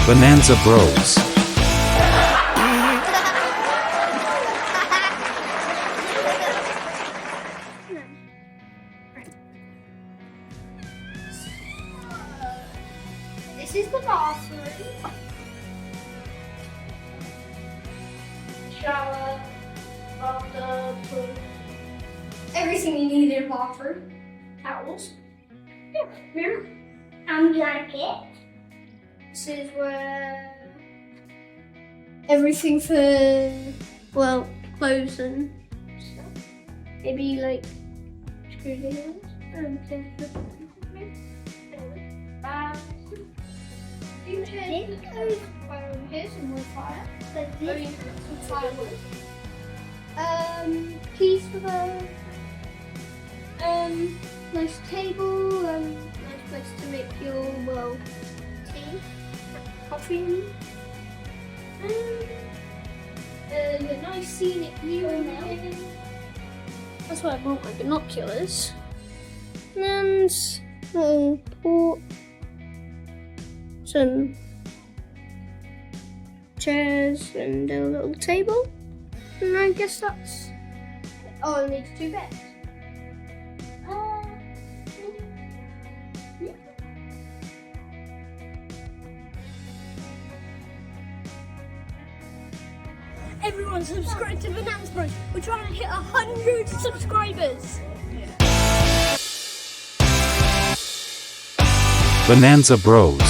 Bonanza Bros. This is the bathroom. Shower, bathtub, everything you need in a bathroom. Towels. Yeah, mirror. And blanket. This is where everything for, well, clothes and stuff. Maybe like screwdrivers. You can go fire over here, some more fire. Maybe some firewood. Keys for the nice table, nice place to make your, well, tea, coffee. A nice scenic view in there. That's why I brought my binoculars. And some chairs and a little table. And I guess that's... Oh, it needs 2 beds. Yeah. Everyone subscribe to Bonanza Bros. We're trying to hit 100 subscribers. Bonanza Bros.